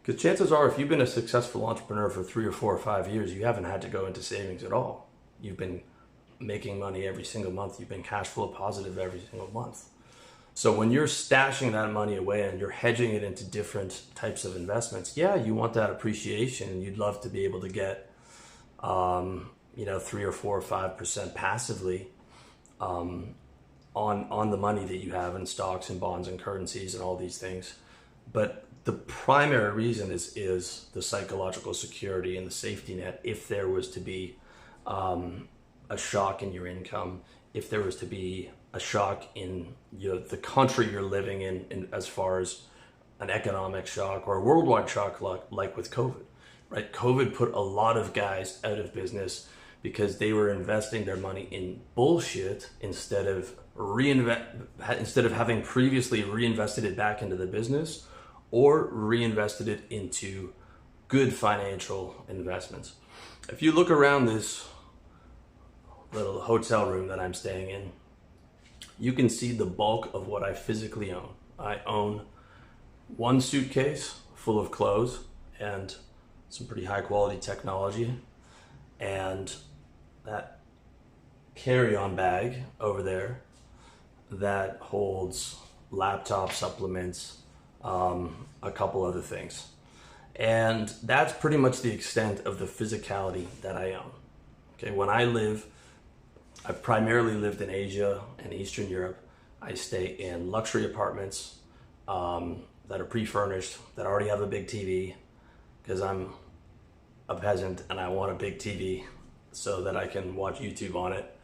Because chances are, if you've been a successful entrepreneur for 3 or 4 or 5 years, you haven't had to go into savings at all. You've been making money every single month. You've been cash flow positive every single month. So when you're stashing that money away and you're hedging it into different types of investments, yeah, you want that appreciation. You'd love to be able to get, 3 or 4 or 5% passively on the money that you have in stocks and bonds and currencies and all these things. But the primary reason is the psychological security and the safety net if there was to be a shock in your income, if there was to be a shock in the country you're living in as far as an economic shock or a worldwide shock like with COVID, right? COVID put a lot of guys out of business because they were investing their money in bullshit instead of having previously reinvested it back into the business or reinvested it into good financial investments. If you look around this little hotel room that I'm staying in, you can see the bulk of what I physically own. I own one suitcase full of clothes and some pretty high quality technology, and that carry-on bag over there that holds laptop supplements, a couple other things. And that's pretty much the extent of the physicality that I own. Okay, I've primarily lived in Asia and Eastern Europe. I stay in luxury apartments that are pre-furnished, that already have a big TV, because I'm a peasant and I want a big TV so that I can watch YouTube on it.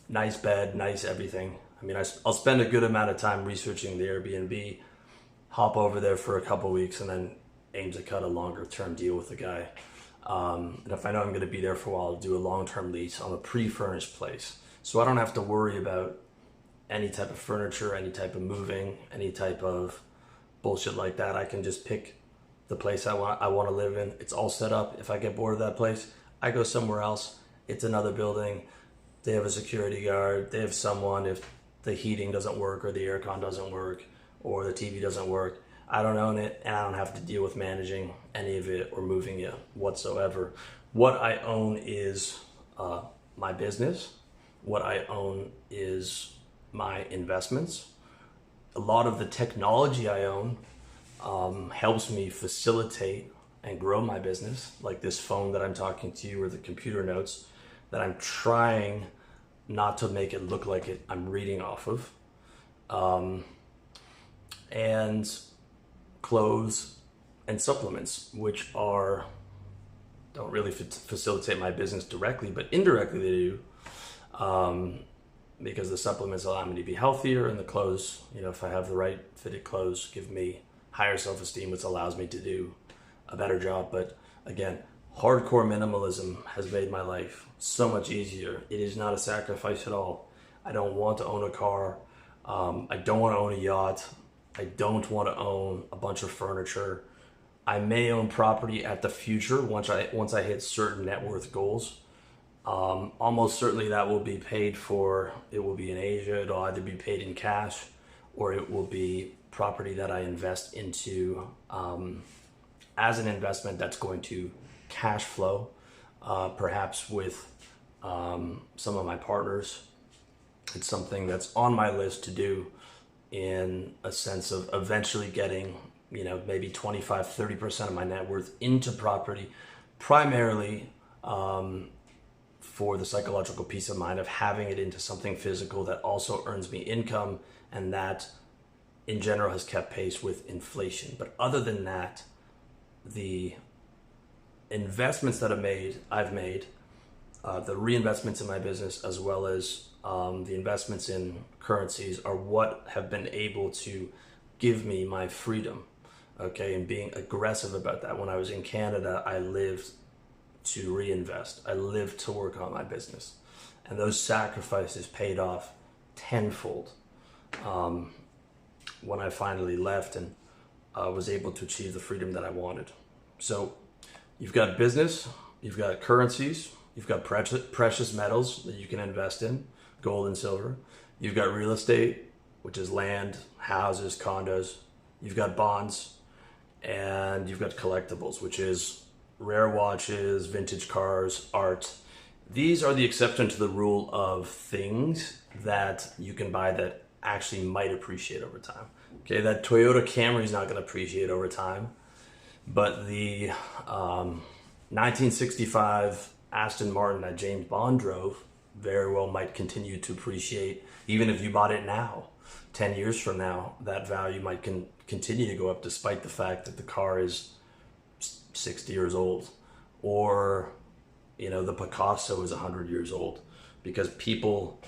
Nice bed, nice everything. I mean, I'll spend a good amount of time researching the Airbnb, hop over there for a couple weeks, and then aim to cut a longer term deal with the guy. And if I know I'm going to be there for a while, I'll do a long-term lease on a pre-furnished place. So I don't have to worry about any type of furniture, any type of moving, any type of bullshit like that. I can just pick the place I want to live in. It's all set up. If I get bored of that place, I go somewhere else. It's another building. They have a security guard. They have someone if the heating doesn't work or the aircon doesn't work or the TV doesn't work. I don't own it, and I don't have to deal with managing any of it or moving it whatsoever. What I own is my business. What I own is my investments. A lot of the technology I own helps me facilitate and grow my business, like this phone that I'm talking to you or the computer notes that I'm trying not to make it look like I'm reading off of. And clothes and supplements, which don't really facilitate my business directly, but indirectly they do, because the supplements allow me to be healthier, and the clothes, if I have the right fitted clothes, give me higher self-esteem, which allows me to do a better job. But again, hardcore minimalism has made my life so much easier. It is not a sacrifice at all. I don't want to own a car. I don't want to own a yacht. I don't want to own a bunch of furniture. I may own property at the future once I hit certain net worth goals. Almost certainly that will be paid for. It will be in Asia. It'll either be paid in cash or it will be property that I invest into as an investment that's going to cash flow, perhaps with some of my partners. It's something that's on my list to do, in a sense of eventually getting, maybe 25-30% of my net worth into property, primarily for the psychological peace of mind of having it into something physical that also earns me income and that in general has kept pace with inflation. But other than that, the investments that I've made, the reinvestments in my business, as well as the investments in currencies, are what have been able to give me my freedom, okay, and being aggressive about that. When I was in Canada, I lived to reinvest. I lived to work on my business. And those sacrifices paid off tenfold when I finally left and was able to achieve the freedom that I wanted. So you've got business, you've got currencies, you've got precious metals that you can invest in, gold and silver. You've got real estate, which is land, houses, condos. You've got bonds. and you've got collectibles, which is rare watches, vintage cars, art. These are the exception to the rule of things that you can buy that actually might appreciate over time. Okay, that Toyota Camry is not going to appreciate over time, but the 1965 Aston Martin that James Bond drove very well might continue to appreciate even if you bought it now. 10 years from now, that value might continue to go up despite the fact that the car is 60 years old. Or, you know, the Picasso is 100 years old, because people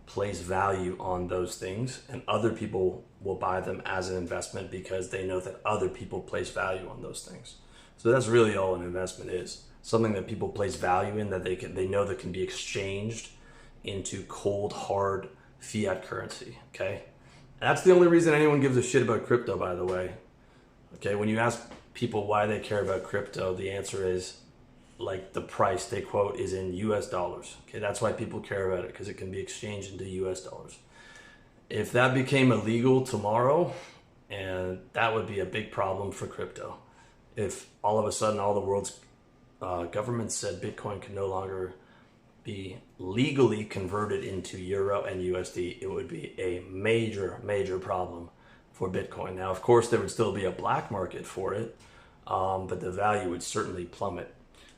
place value on those things and other people will buy them as an investment because they know that other people place value on those things. So that's really all an investment is. Something that people place value in, that they know that can be exchanged into cold, hard fiat currency, okay? That's the only reason anyone gives a shit about crypto, by the way. Okay, when you ask people why they care about crypto, the answer is, like, the price they quote is in US dollars. Okay, that's why people care about it, because it can be exchanged into US dollars. If that became illegal tomorrow, and that would be a big problem for crypto. If all of a sudden all the world's governments said Bitcoin could no longer be legally converted into Euro and USD, it would be a major, major problem for Bitcoin. Now, of course, there would still be a black market for it, but the value would certainly plummet.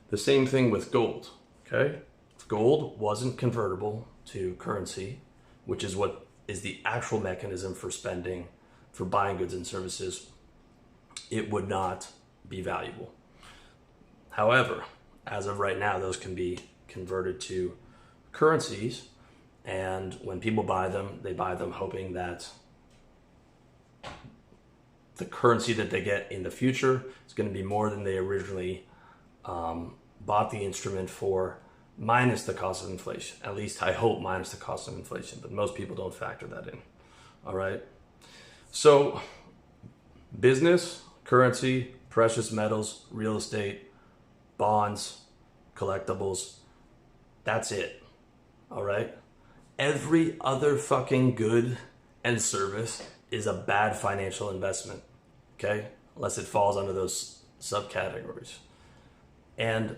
The same thing with gold, okay? If gold wasn't convertible to currency, which is what is the actual mechanism for spending, for buying goods and services, it would not be valuable. However, as of right now, those can be converted to currencies, and when people buy them, they buy them hoping that the currency that they get in the future is going to be more than they originally bought the instrument for, minus the cost of inflation. At least I hope minus the cost of inflation, but most people don't factor that in. All right. So business, currency, precious metals, real estate, bonds, collectibles, that's it. All right. Every other fucking good and service is a bad financial investment. Okay. Unless it falls under those subcategories. And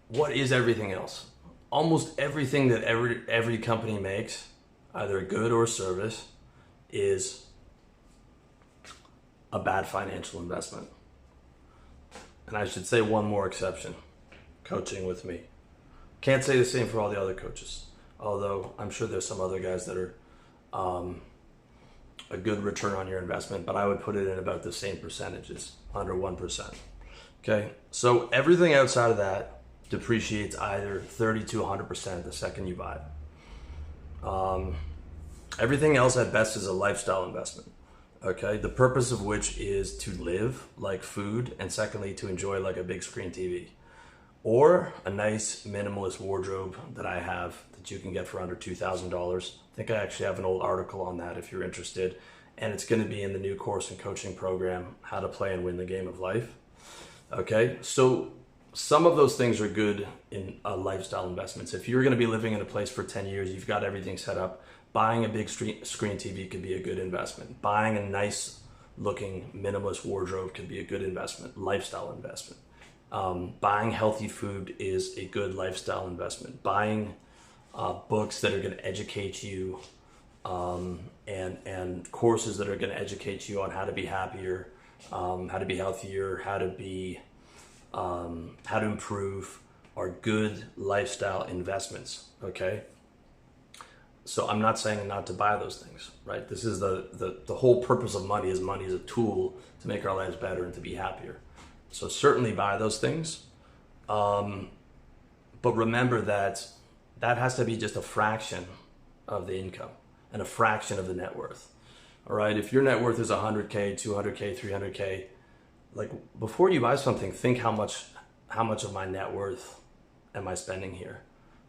what is everything else? Almost everything that every company makes, either a good or service, is a bad financial investment. And I should say one more exception: coaching with me. Can't say the same for all the other coaches, although I'm sure there's some other guys that are a good return on your investment, but I would put it in about the same percentages, under 1%. Okay, so everything outside of that depreciates either 30 to 100% the second you buy it. Everything else at best is a lifestyle investment. Okay, the purpose of which is to live like food, and secondly, to enjoy like a big screen TV. Or a nice minimalist wardrobe that I have that you can get for under $2,000. I think I actually have an old article on that if you're interested. And it's going to be in the new course and coaching program, How to Play and Win the Game of Life. Okay, so some of those things are good in lifestyle investments. If you're going to be living in a place for 10 years, you've got everything set up, buying a big screen TV could be a good investment. Buying a nice looking minimalist wardrobe could be a good investment, lifestyle investment. Buying healthy food is a good lifestyle investment. Buying books that are going to educate you and courses that are going to educate you on how to be happier, how to be healthier, how to improve are good lifestyle investments. Okay. So I'm not saying not to buy those things, right? This is the whole purpose of money is a tool to make our lives better and to be happier. So certainly buy those things. But remember that has to be just a fraction of the income and a fraction of the net worth. All right. If your net worth is 100K, 200K, 300K, like before you buy something, think how much of my net worth am I spending here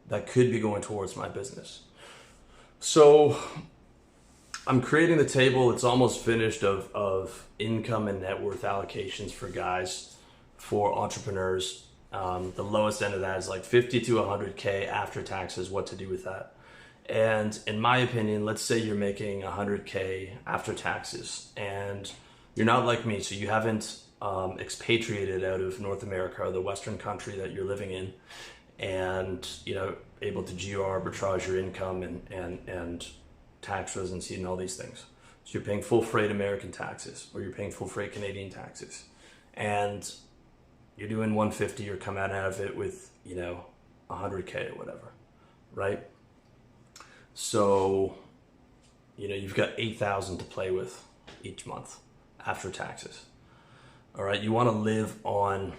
that could be going towards my business. So I'm creating the table. It's almost finished of income and net worth allocations for guys, for entrepreneurs. The lowest end of that is like 50 to 100K after taxes, what to do with that. And in my opinion, let's say you're making 100K after taxes and You're not like me, so you haven't expatriated out of North America or the Western country that you're living in, and able to geo arbitrage your income and tax residency and all these things. So you're paying full freight American taxes, or you're paying full freight Canadian taxes, and you're doing 150, you're coming out of it with 100K or whatever, right? So you've got 8,000 to play with each month after taxes. All right, you want to live on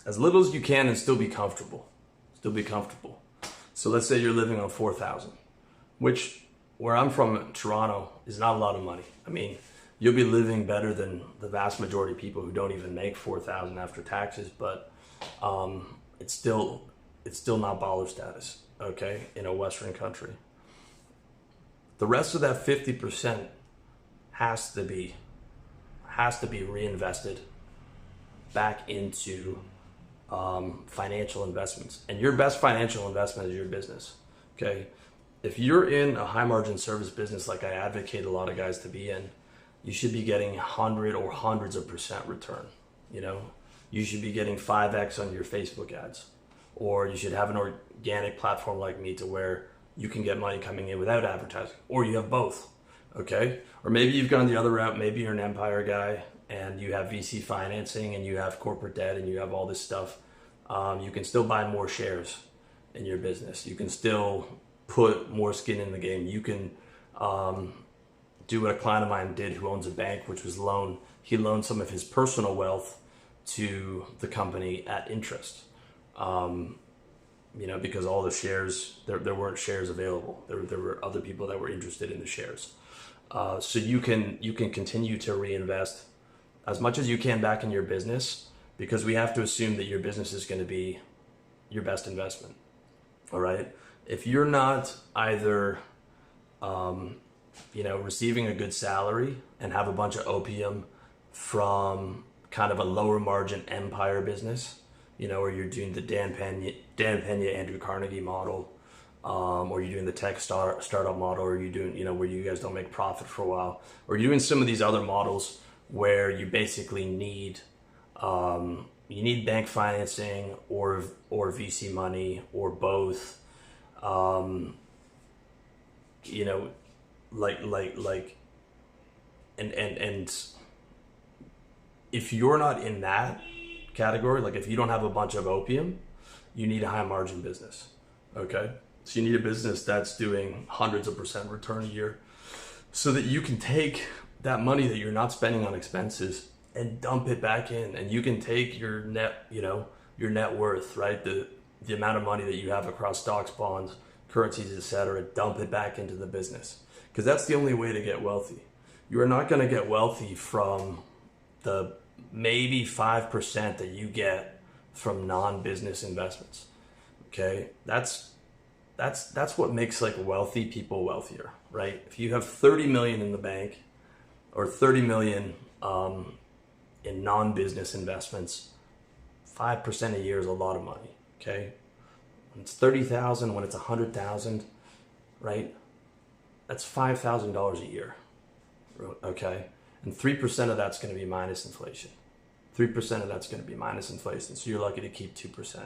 as little as you can and still be comfortable. So let's say you're living on 4,000, which where I'm from, Toronto, is not a lot of money. I mean, you'll be living better than the vast majority of people who don't even make 4,000 after taxes, but it's still not baller status, okay, in a Western country. The rest of that 50% has to be reinvested back into financial investments. And your best financial investment is your business, okay? If you're in a high margin service business like I advocate a lot of guys to be in, you should be getting 100 or hundreds of percent return. You should be getting 5x on your Facebook ads, or you should have an organic platform like me to where you can get money coming in without advertising, or you have both, okay? Or maybe you've gone the other route. Maybe you're an empire guy and you have VC financing and you have corporate debt and you have all this stuff. You can still buy more shares in your business. You can still put more skin in the game. You can do what a client of mine did who owns a bank, which was he loaned some of his personal wealth to the company at interest. Because all the shares, there weren't shares available. There were other people that were interested in the shares. So you can continue to reinvest as much as you can back in your business, because we have to assume that your business is going to be your best investment. All right. If you're not either, receiving a good salary and have a bunch of opium from kind of a lower margin empire business, or you're doing the Dan Pena, Andrew Carnegie model, or you're doing the tech startup model, or you're doing, where you guys don't make profit for a while, or you're doing some of these other models where you basically need, bank financing or VC money or both, and if you're not in that category, like if you don't have a bunch of opium, you need a high margin business, okay? So you need a business that's doing hundreds of percent return a year so that you can take that money that you're not spending on expenses and dump it back in, and you can take your net, your net worth, right? The amount of money that you have across stocks, bonds, currencies, etc., dump it back into the business, because that's the only way to get wealthy. You are not going to get wealthy from the maybe 5% that you get from non-business investments. Okay, that's what makes like wealthy people wealthier, right? If you have 30 million in the bank or 30 million in non-business investments, 5% a year is a lot of money. Okay, when it's 30,000, when it's 100,000, right? That's $5,000 a year. Okay, and 3% of that's going to be minus inflation. 3% of that's going to be minus inflation. So you're lucky to keep 2%.